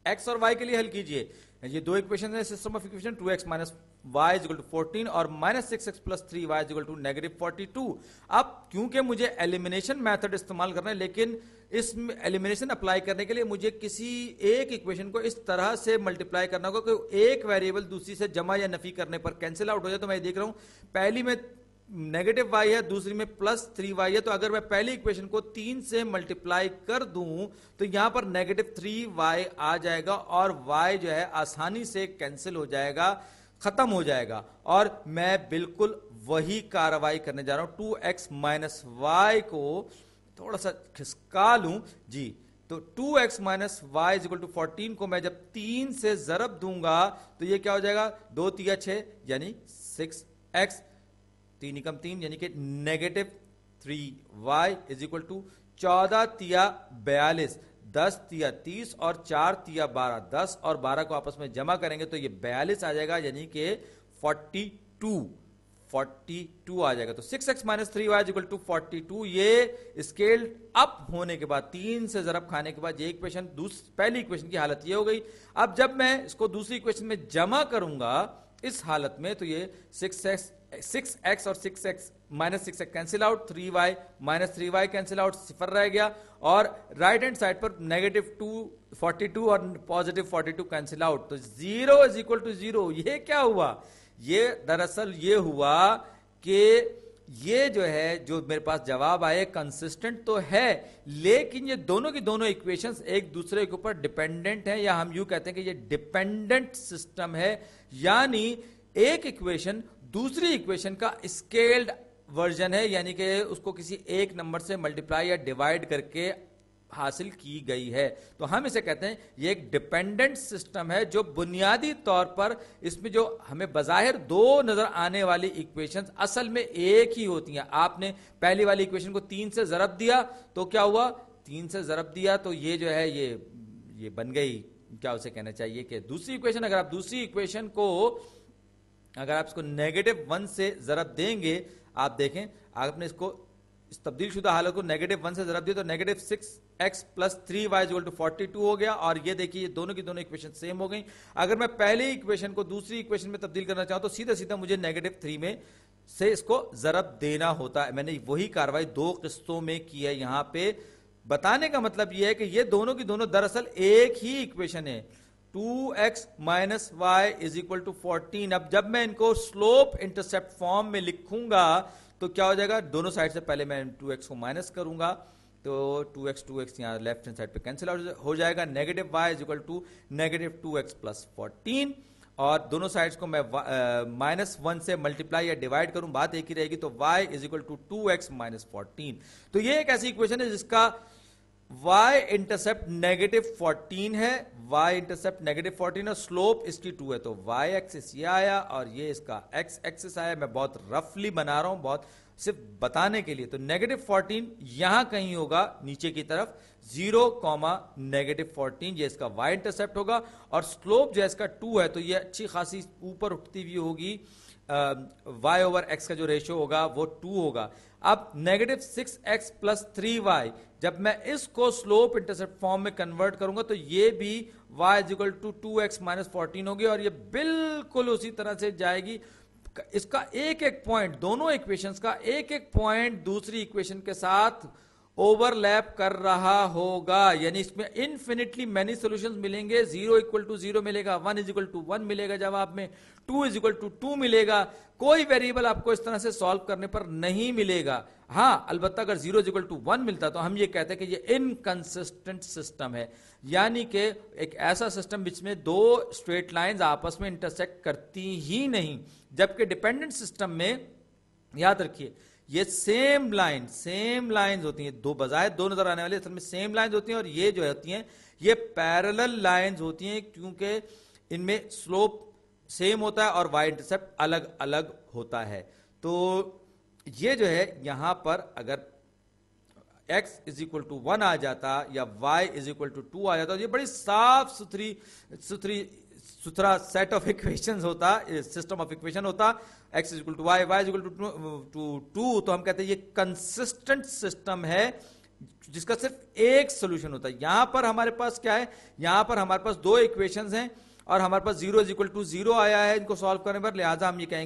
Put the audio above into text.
X और Y के लिए हल कीजिए। ये दो इक्वेशन है system of equation, 2x minus y is equal to 14 और minus 6x plus 3y is equal to negative 42। अब क्योंकि मुझे एलिमिनेशन मेथड इस्तेमाल करना है, लेकिन इस एलिमिनेशन अप्लाई करने के लिए मुझे किसी एक इक्वेशन को इस तरह से मल्टीप्लाई करना होगा कि एक वेरिएबल दूसरी से जमा या नफी करने पर कैंसिल आउट हो जाए। तो मैं देख रहा हूं पहली में नेगेटिव वाई है, दूसरी में प्लस 3y है, तो अगर मैं पहली इक्वेशन को 3 से मल्टीप्लाई कर दूं तो यहां पर नेगेटिव 3y आ जाएगा और y जो है आसानी से कैंसिल हो जाएगा, खत्म हो जाएगा। और मैं बिल्कुल वही कार्रवाई करने जा रहा हूं, 2x माइनस वाई को थोड़ा सा खिसका लूं जी। तो 2x minus y is equal to 14 को मैं जब 3 से जरब दूंगा तो ये क्या हो जाएगा, 2 तिया 6 यानी 6x, 3 एकम 3 यानी कि negative 3y is equal to 14 तिया 42, 10 तिया 30 और 4 तिया 12, 10 और 12 को आपस में जमा करेंगे तो ये 42 आ जाएगा, यानी कि 42 आ जाएगा। तो 6x minus 3y is equal to 42। ये स्केल अप होने के बाद 3 से जरब खाने के बाद ये इक्वेशन पहली इक्वेशन की हालत ये हो गई। अब जब मैं इसको दूसरी इक्वेशन में जमा करूंगा इस हालत में तो ये 6x और 6x minus 6x cancel out, 3y minus 3y cancel out, सिफर रह गया और राइट हैंड साइड पर नेगेटिव 42 और पॉजिटिव 42 कैंसिल आउट। तो 0 इज इक्वल टू 0। ये क्या हुआ, ये दरअसल ये हुआ कि ये जो है जो मेरे पास जवाब आए कंसिस्टेंट तो है, लेकिन ये दोनों की दोनों इक्वेशंस एक दूसरे के ऊपर डिपेंडेंट है, या हम यूं कहते हैं कि ये डिपेंडेंट सिस्टम है, यानी एक इक्वेशन दूसरी इक्वेशन का स्केल्ड वर्जन है, यानी कि उसको किसी एक नंबर से मल्टीप्लाई या डिवाइड करके हासिल की गई है। तो हम इसे कहते हैं ये एक डिपेंडेंट सिस्टम है, जो बुनियादी तौर पर इसमें जो हमें बजाहिर दो नजर आने वाली इक्वेशंस असल में एक ही होती हैं। आपने पहली वाली इक्वेशन को 3 से जरब दिया तो क्या हुआ, 3 से जरब दिया तो ये जो है ये बन गई, क्या उसे कहना चाहिए कि दूसरी इक्वेशन। अगर आप दूसरी इक्वेशन को अगर आप इसको नेगेटिव 1 से जरब देंगे, आप देखें आपने इसको इस तब्दील शुदा हालत को नेगेटिव 1 से जरब दिया तो negative 6x plus 3y equal to 42 हो गया, और ये देखिए दोनों की दोनों इक्वेशन सेम हो गई। अगर मैं पहली इक्वेशन को दूसरी इक्वेशन में तब्दील करना चाहूं तो सीधा सीधा मुझे नेगेटिव 3 में से इसको जरब देना होता है। मैंने वही कार्रवाई दो किस्तों में की है। यहां पे बताने का मतलब यह है कि ये दोनों की दोनों दरअसल एक ही इक्वेशन है, 2x minus y is equal to 14। अब जब मैं इनको स्लोप इंटरसेप्ट फॉर्म में लिखूंगा तो क्या हो जाएगा, दोनों साइड से पहले मैं 2x को माइनस करूंगा तो 2x यहां लेफ्ट हैंड साइड पे कैंसिल आउट हो जाएगा, negative y is equal to negative 2x plus 14, और दोनों साइड्स को मैं माइनस 1 से मल्टीप्लाई या डिवाइड करूं बात एक ही रहेगी, तो y is equal to 2x minus 14। तो ये एक ऐसी इक्वेशन है जिसका y इंटरसेप्ट नेगेटिव 14 है, y इंटरसेप्ट नेगेटिव 14 और स्लोप इसकी 2 है, तो y एक्सिस ये आया और ये इसका x एक्सिस आया। मैं बहुत रफली बना रहा हूं, बहुत सिर्फ बताने के लिए। तो नेगेटिव 14 यहां कहीं होगा नीचे की तरफ, 0, नेगेटिव 14 ये इसका y इंटरसेप्ट होगा, और स्लोप जो है इसका 2 है, तो ये अच्छी खासी ऊपर उठती हुई होगी, y ओवर x का जो रेशियो होगा वो 2 होगा। अब नेगेटिव 6x प्लस 3y जब मैं इसको स्लोप इंटरसेप्ट फॉर्म में कन्वर्ट करूंगा तो ये भी y is equal to 2x minus 14 होगी, और ये बिल्कुल उसी तरह से जाएगी। इसका एक एक पॉइंट, दोनों इक्वेशंस का एक एक पॉइंट दूसरी इक्वेशन के साथ ओवरलैप कर रहा होगा, यानी इसमें इन्फिनिटली मैनी सॉल्यूशंस मिलेंगे। 0 इक्वल टू 0 मिलेगा, 1 इज इक्वल टू 1 मिलेगा जवाब में, 2 इज इक्वल टू 2 मिलेगा। कोई वेरिएबल आपको इस तरह से सॉल्व करने पर नहीं मिलेगा। हाँ, अलबत्ता अगर 0 इज इक्वल टू 1 मिलता तो हम ये कहते हैं कि ये इनकंसिस्टेंट सिस्टम है, यानी कि एक ऐसा सिस्टम जिसमें दो स्ट्रेट लाइंस आपस में इंटरसेक्ट करती ही नहीं। जबकि डिपेंडेंट सिस्टम में याद रखिए ये सेम लाइंस होती हैं, दो बजाय दो नजर आने वाली असल में सेम लाइंस होती हैं, और ये जो होती हैं ये पैरेलल लाइंस होती हैं, क्योंकि इनमें स्लोप सेम होता है और y इंटरसेप्ट अलग अलग होता है। तो ये जो है यहां पर अगर x इज इक्वल टू 1 आ जाता या y इज इक्वल टू 2 आ जाता, ये बड़ी साफ सुथरा सेट ऑफ इक्वेशंस होता, सिस्टम ऑफ इक्वेशन होता, x is equal to y, y is equal to 2, तो हम कहते हैं ये कंसिस्टेंट सिस्टम है, जिसका सिर्फ एक सोल्यूशन होता है। यहां पर हमारे पास क्या है, यहां पर हमारे पास दो इक्वेशंस हैं और हमारे पास 0 = 0 आया है इनको सॉल्व करने पर, लिहाजा हम ये कहेंगे